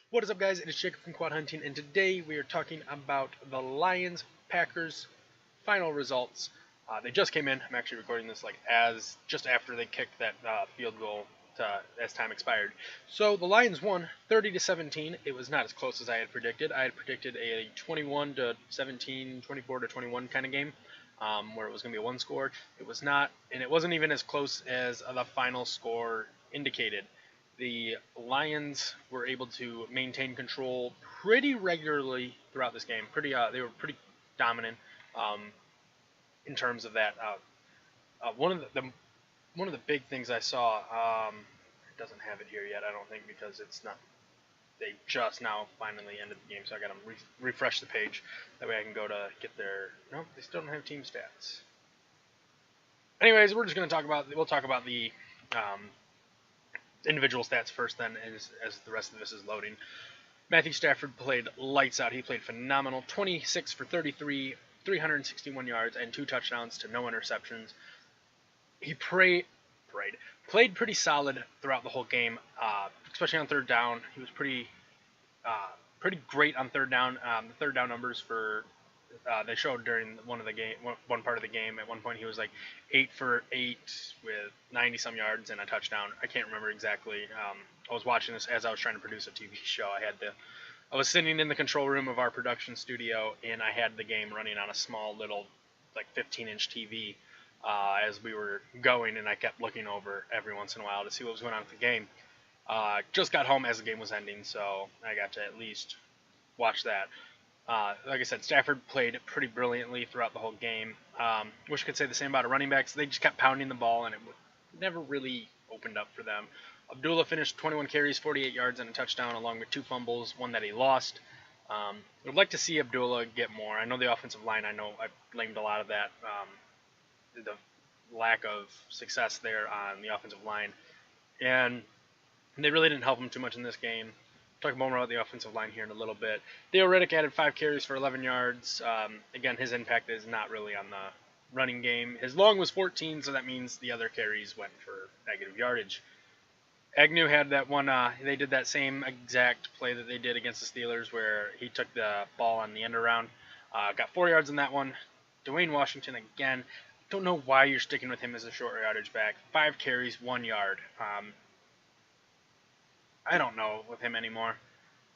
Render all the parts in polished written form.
What is up, guys? It is Jacob from QuadHunting, and today we are talking about the Lions-Packers final results. They just came in. I'm actually recording this just after they kicked that field goal as time expired. So the Lions won 30-17. It was not as close as I had predicted. I had predicted a 21-17, 24-21 kind of game, where it was going to be a one score. It was not, and it wasn't even as close as the final score indicated. The Lions were able to maintain control pretty regularly throughout this game. They were pretty dominant in terms of that. One of the big things I saw, it doesn't have it here yet, I don't think, because it's not. They just now finally ended the game, so I got to refresh the page. That way I can go to get their. No, they still don't have team stats. Anyways, we're just going to talk about. We'll talk about the individual stats first, then, as the rest of this is loading. Matthew Stafford played lights out. He played phenomenal. 26 for 33, 361 yards, and 2 touchdowns to no interceptions. He played pretty solid throughout the whole game, especially on third down. He was pretty great on third down. The third down numbers for they showed during one part of the game. At one point, he was like 8 for 8 with 90 some yards and a touchdown. I can't remember exactly. I was watching this as I was trying to produce a TV show. I was sitting in the control room of our production studio, and I had the game running on a small little, like 15-inch TV as we were going, and I kept looking over every once in a while to see what was going on with the game. Just got home as the game was ending, so I got to at least watch that. Like I said, Stafford played pretty brilliantly throughout the whole game. Wish I could say the same about our running backs. They just kept pounding the ball, and it never really opened up for them. Abdullah finished 21 carries, 48 yards, and a touchdown, along with 2 fumbles, one that he lost. I would like to see Abdullah get more. I know the offensive line, I blamed a lot of that, the lack of success there on the offensive line. And they really didn't help him too much in this game. Talk more about the offensive line here in a little bit. Theo Riddick added 5 carries for 11 yards. Again, his impact is not really on the running game. His long was 14, so that means the other carries went for negative yardage. Agnew had that one. They did that same exact play that they did against the Steelers, where he took the ball on the end around. Got 4 yards in that one. Dwayne Washington again. Don't know why you're sticking with him as a short yardage back. 5 carries, 1 yard. I don't know with him anymore.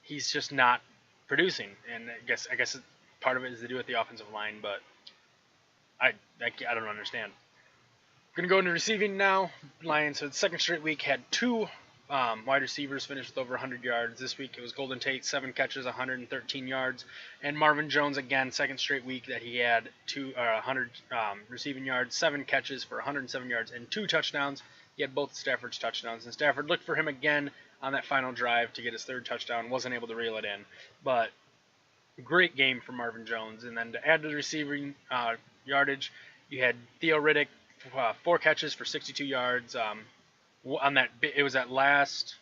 He's just not producing, and I guess part of it is to do with the offensive line, but I don't understand. We're gonna go into receiving now. Lions, for the second straight week, had 2 wide receivers finish with over 100 yards. This week it was Golden Tate, 7 catches, 113 yards, and Marvin Jones again, second straight week that he had 100 receiving yards, 7 catches for 107 yards and 2 touchdowns. He had both Stafford's touchdowns, and Stafford looked for him again on that final drive to get his 3rd touchdown. Wasn't able to reel it in, but great game for Marvin Jones. And then to add to the receiving yardage, you had Theo Riddick, 4 catches for 62 yards. On that, it was that last.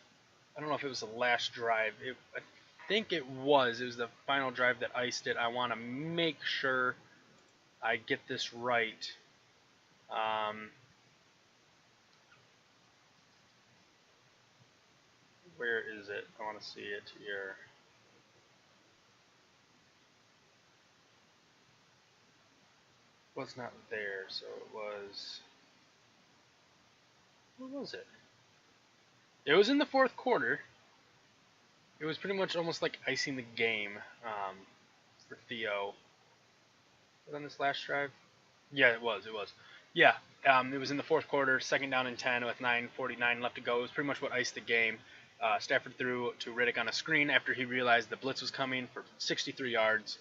I don't know if it was the last drive. I think it was. It was the final drive that iced it. I want to make sure I get this right. Where is it? I want to see it here. It was not there, so it was. What was it? It was in the 4th quarter. It was pretty much almost like icing the game for Theo. Was it on this last drive? Yeah, it was. Yeah, it was in the 4th quarter, 2nd down and 10 with 9:49 left to go. It was pretty much what iced the game. Stafford threw to Riddick on a screen after he realized the blitz was coming for 63 yards,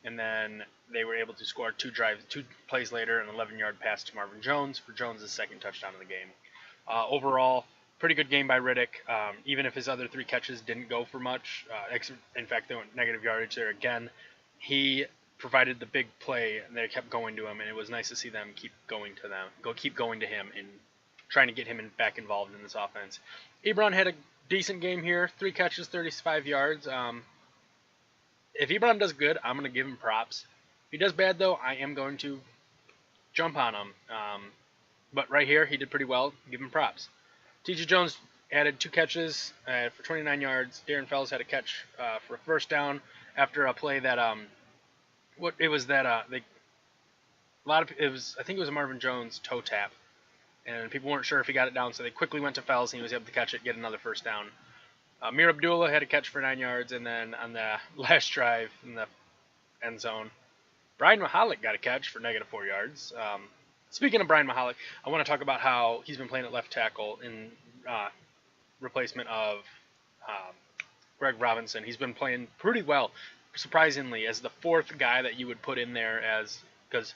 and then they were able to score 2 plays later, an 11-yard pass to Marvin Jones for Jones' 2nd touchdown of the game. Overall, pretty good game by Riddick, even if his other 3 catches didn't go for much. In fact, they went negative yardage there again. He provided the big play, and they kept going to him, and it was nice to see them keep going to him and trying to get him back involved in this offense. Ebron had a decent game here, 3 catches, 35 yards. If Ebron does good, I'm going to give him props. If he does bad, though, I am going to jump on him. But right here, he did pretty well. Give him props. T.J. Jones added 2 catches for 29 yards. Darren Fells had a catch for a first down after a play that I think it was a Marvin Jones toe tap, and people weren't sure if he got it down, so they quickly went to Fells, and he was able to catch it, get another first down. Mir Abdullah had a catch for 9 yards, and then on the last drive in the end zone, Brian Mahalik got a catch for -4 yards. Speaking of Brian Mahalik, I want to talk about how he's been playing at left tackle in replacement of Greg Robinson. He's been playing pretty well, surprisingly, as the 4th guy that you would put in there, because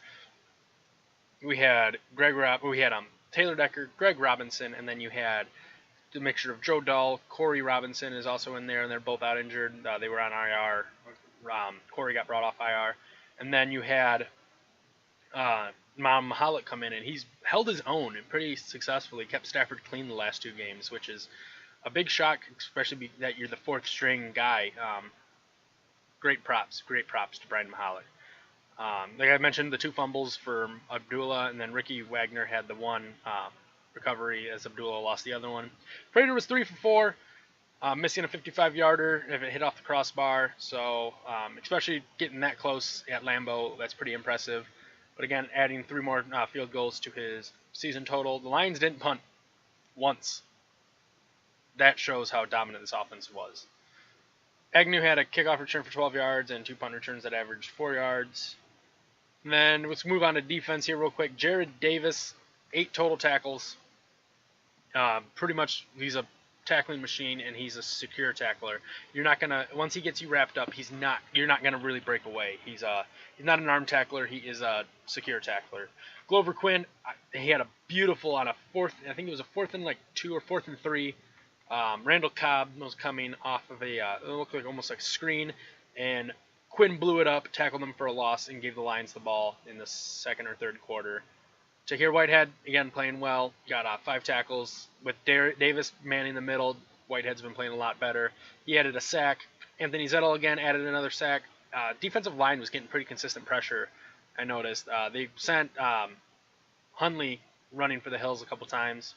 we had Taylor Decker, Greg Robinson, and then you had the mixture of Joe Dahl. Corey Robinson is also in there, and they're both out injured. They were on IR. Corey got brought off IR. And then you had Mahalik come in, and he's held his own pretty successfully, kept Stafford clean the last 2 games, which is a big shock, especially that you're the 4th string guy. Great props to Brian Mahalik. Like I mentioned, the 2 fumbles for Abdullah, and then Ricky Wagner had the 1 recovery as Abdullah lost the other one. Prater was 3 for 4, missing a 55-yarder if it hit off the crossbar. So especially getting that close at Lambeau, that's pretty impressive. But again, adding 3 more field goals to his season total. The Lions didn't punt once. That shows how dominant this offense was. Agnew had a kickoff return for 12 yards and 2 punt returns that averaged 4 yards. And then let's move on to defense here real quick. Jared Davis, 8 total tackles. Pretty much he's a tackling machine, and he's a secure tackler. You're not gonna, once he gets you wrapped up, you're not gonna really break away. He's not an arm tackler. He is a secure tackler. Glover Quinn, he had a beautiful on a 4th. I think it was a 4th and 2 or 4th and 3. Randall Cobb was coming off of it looked like almost like a screen, and Quinn blew it up, tackled him for a loss, and gave the Lions the ball in the 2nd or 3rd quarter. Tahir Whitehead, again, playing well. Got 5 tackles. With Davis manning the middle, Whitehead's been playing a lot better. He added a sack. Anthony Zettel, again, added another sack. Defensive line was getting pretty consistent pressure, I noticed. They sent Hundley running for the hills a couple times.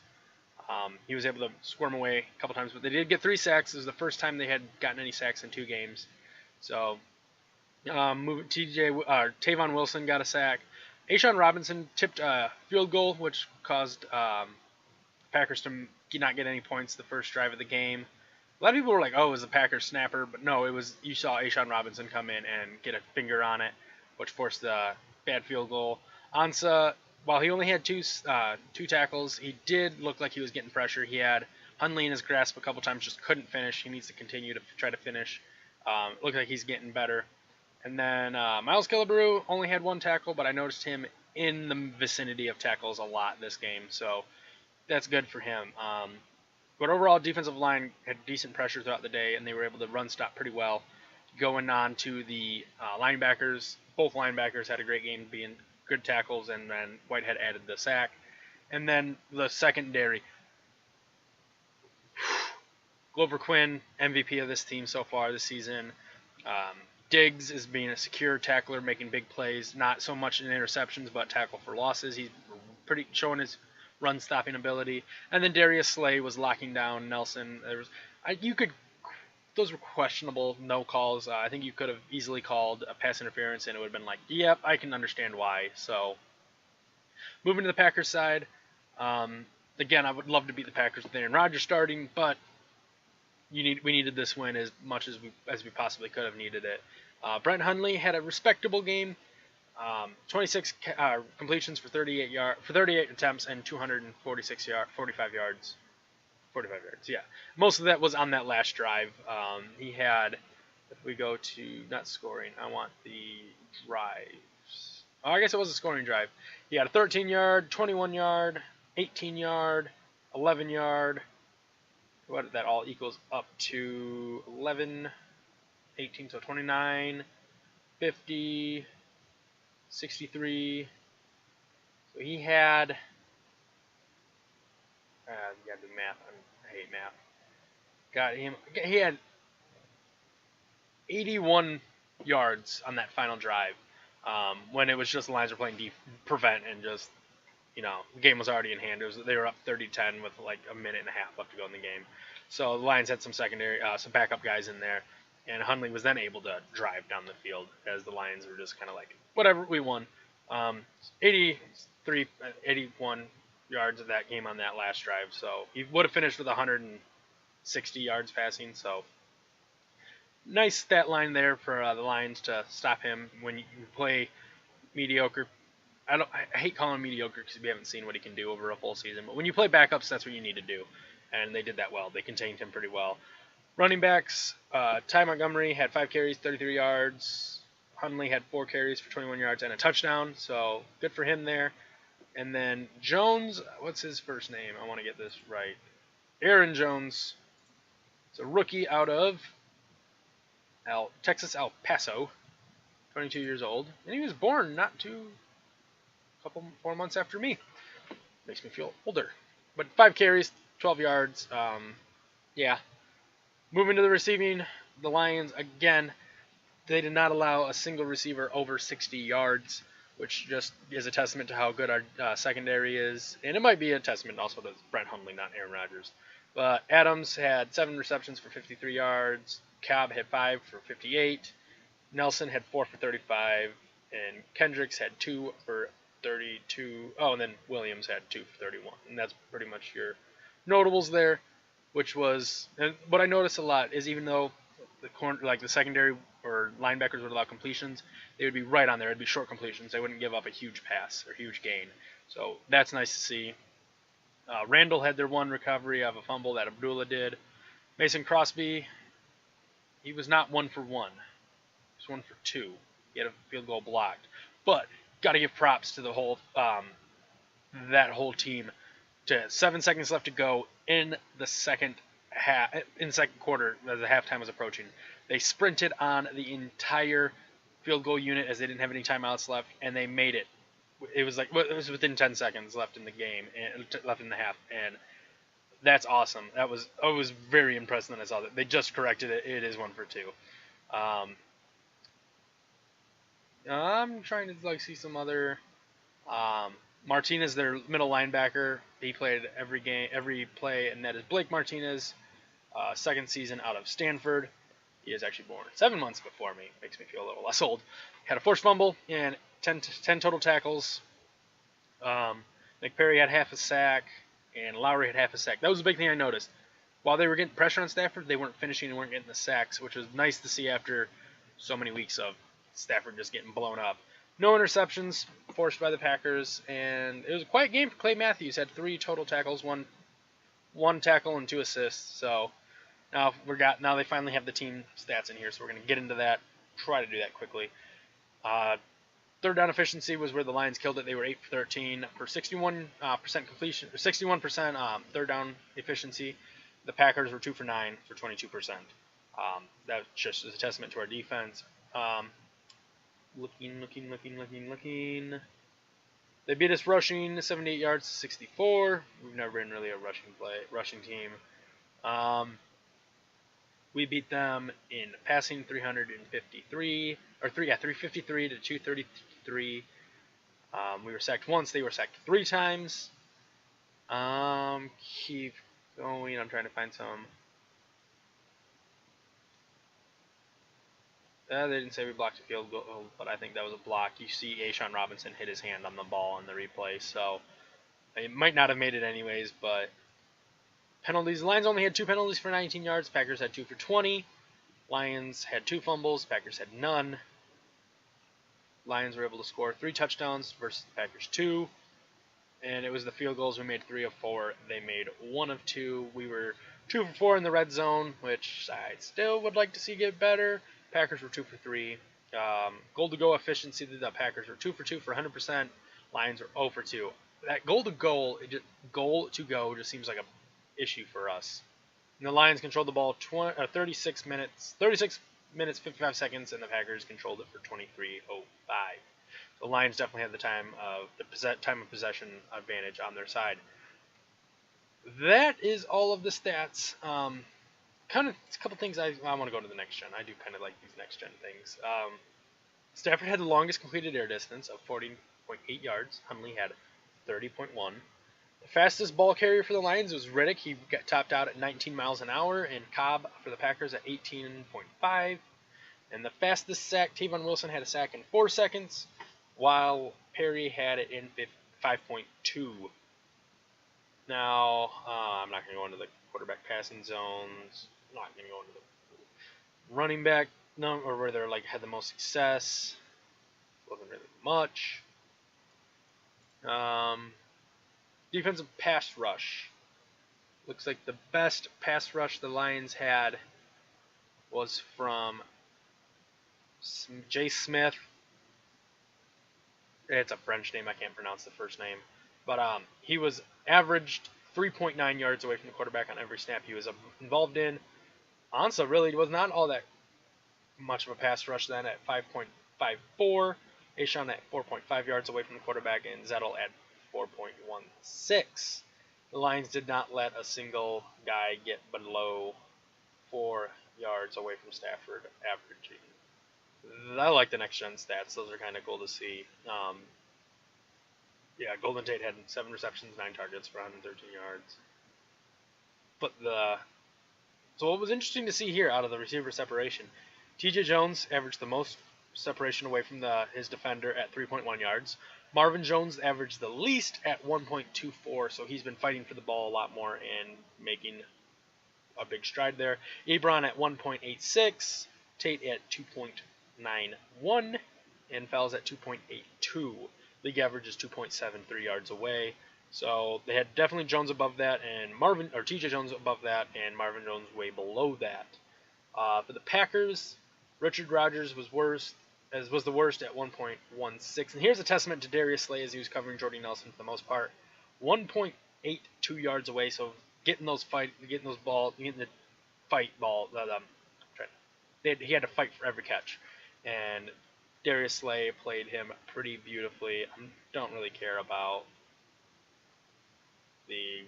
He was able to squirm away a couple times, but they did get 3 sacks. This was the first time they had gotten any sacks in 2 games. So, Tavon Wilson got a sack. A'Shawn Robinson tipped a field goal, which caused Packers to not get any points the first drive of the game. A lot of people were like, "Oh, it was a Packers snapper," but no, you saw A'Shawn Robinson come in and get a finger on it, which forced the bad field goal. Ansah, while he only had two tackles, he did look like he was getting pressure. He had Hundley in his grasp a couple times, just couldn't finish. He needs to continue to try to finish. Looked like he's getting better. And then Miles Killebrew only had 1 tackle, but I noticed him in the vicinity of tackles a lot this game, so that's good for him. But overall, defensive line had decent pressure throughout the day, and they were able to run stop pretty well. Going on to the linebackers, both linebackers had a great game, being good tackles, and then Whitehead added the sack. And then the secondary. Glover Quinn, MVP of this team so far this season. Diggs is being a secure tackler, making big plays, not so much in interceptions, but tackle for losses. He's pretty showing his run-stopping ability. And then Darius Slay was locking down Nelson. Those were questionable no calls. I think you could have easily called a pass interference, and it would have been like, yep, I can understand why. So, moving to the Packers side, again, I would love to beat the Packers with Aaron Rodgers starting, but we needed this win as much as we possibly could have needed it. Brent Hundley had a respectable game, 26 completions for 38 attempts and 45 yards. Yeah, most of that was on that last drive. He had, if we go to not scoring, I want the drives. Oh, I guess it was a scoring drive. He had a 13-yard, 21-yard, 18-yard, 11-yard. What that all equals up to 11, 18, so 29, 50, 63. So he had, you gotta do math, I hate math. He had 81 yards on that final drive, when it was just the Lions were playing prevent and just the game was already in hand. They were up 30-10 with like a minute and a half left to go in the game. So the Lions had some some backup guys in there, and Hundley was then able to drive down the field as the Lions were just kind of like, whatever, we won. 81 yards of that game on that last drive, so he would have finished with 160 yards passing. So nice stat line there for the Lions to stop him when you play mediocre. I hate calling him mediocre because we haven't seen what he can do over a full season. But when you play backups, that's what you need to do, and they did that well. They contained him pretty well. Running backs, Ty Montgomery had 5 carries, 33 yards. Hundley had 4 carries for 21 yards and a touchdown, so good for him there. And then Jones, what's his first name? I want to get this right. Aaron Jones. It's a rookie out of Texas El Paso, 22 years old, and he was born not too 4 months after me. Makes me feel older. But 5 carries, 12 yards. Yeah. Moving to the receiving, the Lions, again, they did not allow a single receiver over 60 yards, which just is a testament to how good our secondary is. And it might be a testament also to Brent Hundley, not Aaron Rodgers. But Adams had 7 receptions for 53 yards. Cobb had 5 for 58. Nelson had 4 for 35. And Kendricks had 2 for 32. Oh, and then Williams had 2 for 31. And that's pretty much your notables there, which was, and what I noticed a lot is even though the secondary or linebackers would allow completions, they would be right on there. It'd be short completions. They wouldn't give up a huge pass or huge gain. So that's nice to see. Randall had their 1 recovery of a fumble that Abdullah did. Mason Crosby, he was not 1 for 1. He was 1 for 2. He had a field goal blocked. But got to give props to the whole that whole team. To 7 seconds left to go in the second quarter, as the halftime was approaching, they sprinted on the entire field goal unit as they didn't have any timeouts left, and they made it. It was within 10 seconds left in the game, and left in the half, and that's awesome. I was very impressed when I saw that. They just corrected it. It is 1 for 2. I'm trying to see some other. Martinez, their middle linebacker, he played every play, and that is Blake Martinez, second season out of Stanford. He is actually born 7 months before me. Makes me feel a little less old. Had a forced fumble and 10 total tackles. McPerry had half a sack, and Lowry had half a sack. That was the big thing I noticed. While they were getting pressure on Stafford, they weren't finishing and weren't getting the sacks, which was nice to see after so many weeks of Stafford just getting blown up. No interceptions forced by the Packers, and it was a quiet game for Clay Matthews. Had 3 total tackles, one tackle and 2 assists. So now they finally have the team stats in here, so we're going to get into that. Try to do that quickly. Third down efficiency was where the Lions killed it. They were 8 for 13 for 61% completion, or 61% third down efficiency. The Packers were 2 for 9 for 22%. That just is a testament to our defense. Looking. They beat us rushing 78 yards to 64. We've never been really a rushing team. We beat them in passing 353 to 233. We were sacked once. They were sacked 3 times. Keep going. I'm trying to find some. They didn't say we blocked a field goal, but I think that was a block. You see Ashawn Robinson hit his hand on the ball in the replay, so it might not have made it anyways, but penalties. The Lions only had 2 penalties for 19 yards. Packers had 2 for 20. Lions had 2 fumbles. Packers had none. Lions were able to score 3 touchdowns versus the Packers 2. And it was the field goals. We made 3 of 4. They made 1 of 2. We were 2 for 4 in the red zone, which I still would like to see get better. Packers were 2 for 3. Goal to go efficiency, the Packers were 2 for 2 for 100%. Lions were 0 for 2. That goal to go just seems like a issue for us. And the Lions controlled the ball 36 minutes 55 seconds, and the Packers controlled it for 23:05. The Lions definitely had the time of possession advantage on their side. That is all of the stats. Kind of a couple things I want to go to the next gen. I do kind of like these next gen things. Stafford had the longest completed air distance of 40.8 yards. Hundley had 30.1. The fastest ball carrier for the Lions was Riddick. He got topped out at 19 miles an hour, and Cobb for the Packers at 18.5. And the fastest sack, Tavon Wilson had a sack in 4 seconds, while Perry had it in 5.2. Now, I'm not going to go into the quarterback passing zones. I'm not going to go into the running back number, or where they're like had the most success. Wasn't really much. Defensive pass rush. Looks like the best pass rush the Lions had was from Jay Smith. It's a French name. I can't pronounce the first name. But he was averaged 3.9 yards away from the quarterback on every snap he was involved in. Ansah really was not all that much of a pass rush then at 5.54. Ashawn at 4.5 yards away from the quarterback, and Zettel at 4.16. The Lions did not let a single guy get below 4 yards away from Stafford averaging. I like the next gen stats. Those are kind of cool to see. Golden Tate had 7 receptions, 9 targets for 113 yards. So what was interesting to see here out of the receiver separation, TJ Jones averaged the most separation away from his defender at 3.1 yards. Marvin Jones averaged the least at 1.24, so he's been fighting for the ball a lot more and making a big stride there. Ebron at 1.86, Tate at 2.91, and Fells at 2.82. League average is 2.73 yards away. So they had definitely Jones above that, and TJ Jones above that, and Marvin Jones way below that. For the Packers, Richard Rodgers was the worst at 1.16. And here's a testament to Darius Slay as he was covering Jordy Nelson for the most part. 1.82 yards away, so getting the fight ball. He had to fight for every catch. And Darius Slay played him pretty beautifully. I don't really care about the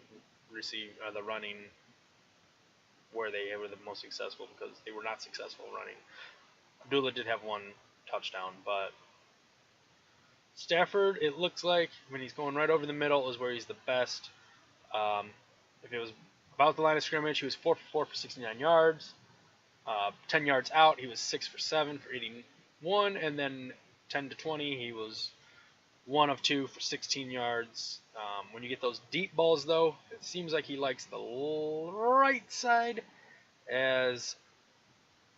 running where they were the most successful, because they were not successful running. Abdullah did have 1 touchdown, but Stafford, it looks like when he's going right over the middle is where he's the best. If it was about the line of scrimmage, he was 4 for 4 for 69 yards. 10 yards out, he was 6 for 7 for 81, and then 10 to 20, he was 1 of 2 for 16 yards. When you get those deep balls, though, it seems like he likes the right side, as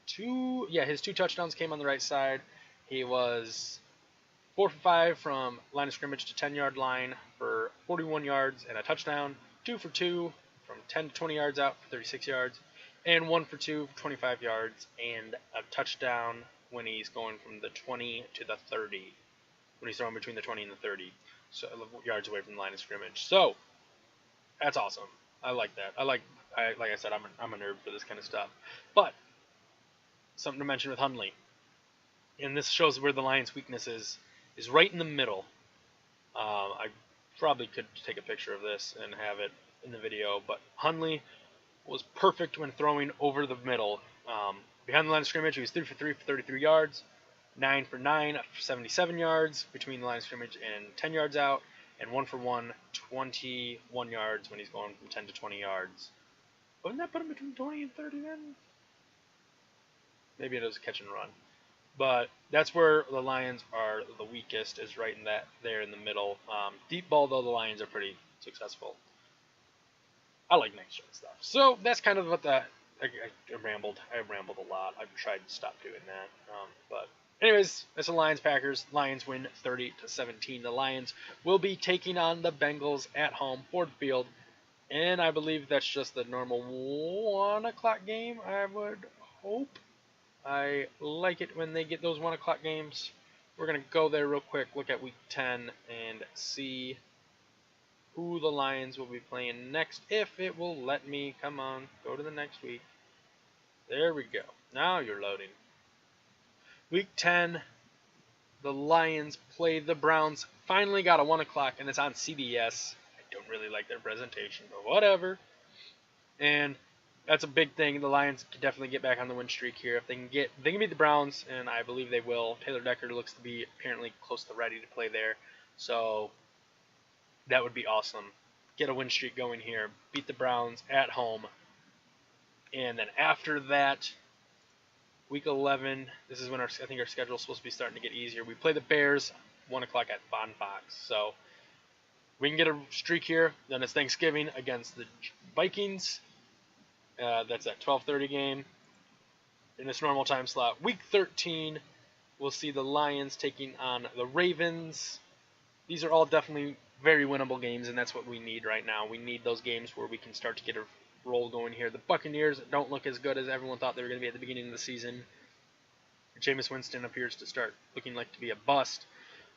his 2 touchdowns came on the right side. He was 4 for 5 from line of scrimmage to 10-yard line for 41 yards and a touchdown. 2 for 2 from 10 to 20 yards out for 36 yards. And 1 for 2 for 25 yards and a touchdown when he's going from the 20 to the 30. When he's throwing between the 20 and the 30 yards away from the line of scrimmage. So, that's awesome. I like that. Like I said, I'm a nerd for this kind of stuff. But something to mention with Hundley, and this shows where the Lions' weakness is right in the middle. I probably could take a picture of this and have it in the video, but Hundley was perfect when throwing over the middle. Behind the line of scrimmage, he was 3 for 3 for 33 yards, 9 for 9 for 77 yards between the line of scrimmage and 10 yards out, and 1 for 1, 21 yards when he's going from 10 to 20 yards. Wouldn't that put him between 20 and 30 then? Maybe it was catch and run. But that's where the Lions are the weakest, is right in there in the middle. Deep ball, though, the Lions are pretty successful. I like next gen stuff. So that's kind of what I rambled. I rambled a lot. I've tried to stop doing that. But anyways, that's the Lions-Packers. Lions win 30-17. The Lions will be taking on the Bengals at home, Ford Field. And I believe that's just the normal 1 o'clock game, I would hope. I like it when they get those 1 o'clock games. We're going to go there real quick, look at Week 10, and see who the Lions will be playing next, if it will let me. Come on, go to the next week. There we go. Now you're loading. Week 10, the Lions play the Browns. Finally got a 1 o'clock, and it's on CBS. I don't really like their presentation, but whatever. And that's a big thing. The Lions can definitely get back on the win streak here. If they can beat the Browns, and I believe they will. Taylor Decker looks to be apparently close to ready to play there. So That would be awesome. Get a win streak going here. Beat the Browns at home. And then after that, Week 11, this is when I think our schedule is supposed to be starting to get easier. We play the Bears, 1 o'clock at Bon Fox. So we can get a streak here. Then it's Thanksgiving against the Vikings. That's that 12:30 game in this normal time slot. Week 13, we'll see the Lions taking on the Ravens. These are all definitely very winnable games, and that's what we need right now. We need those games where we can start to get a roll going here. The Buccaneers don't look as good as everyone thought they were going to be at the beginning of the season. Jameis Winston appears to start looking like to be a bust.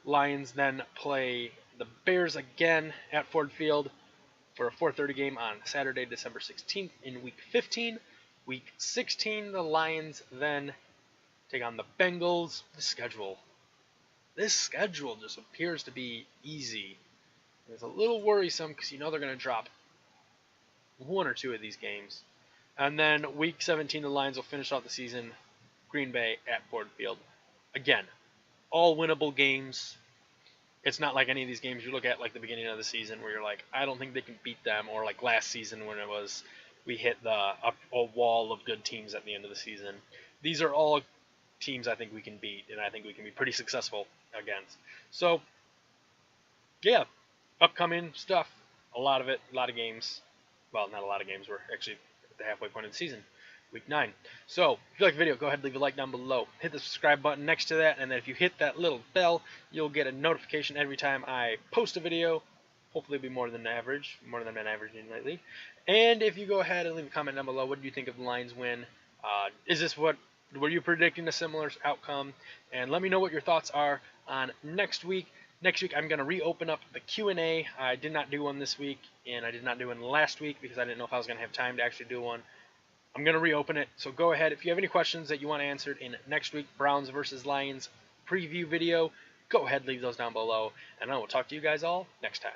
Lions then play the Bears again at Ford Field for a 4:30 game on Saturday, December 16th in Week 15. Week 16, the Lions then take on the Bengals. This schedule just appears to be easy. It's a little worrisome because you know they're going to drop 1 or 2 of these games. And then Week 17, the Lions will finish off the season. Green Bay at Ford Field. Again, all winnable games. It's not like any of these games you look at like the beginning of the season where you're like, I don't think they can beat them, or like last season when it was we hit a wall of good teams at the end of the season. These are all teams I think we can beat, and I think we can be pretty successful against. So, yeah, upcoming stuff, a lot of games. Well, not a lot of games. We're actually at the halfway point of the season, Week 9. So, if you like the video, go ahead and leave a like down below. Hit the subscribe button next to that, and then if you hit that little bell, you'll get a notification every time I post a video. Hopefully it'll be more than average, more than I've been averaging lately. And if you go ahead and leave a comment down below, what do you think of the Lions win? Were you predicting a similar outcome? And let me know what your thoughts are on next week. Next week, I'm going to reopen up the Q&A. I did not do one this week, and I did not do one last week because I didn't know if I was going to have time to actually do one. I'm going to reopen it, so go ahead. If you have any questions that you want answered in next week, Browns versus Lions preview video, go ahead, leave those down below, and I will talk to you guys all next time.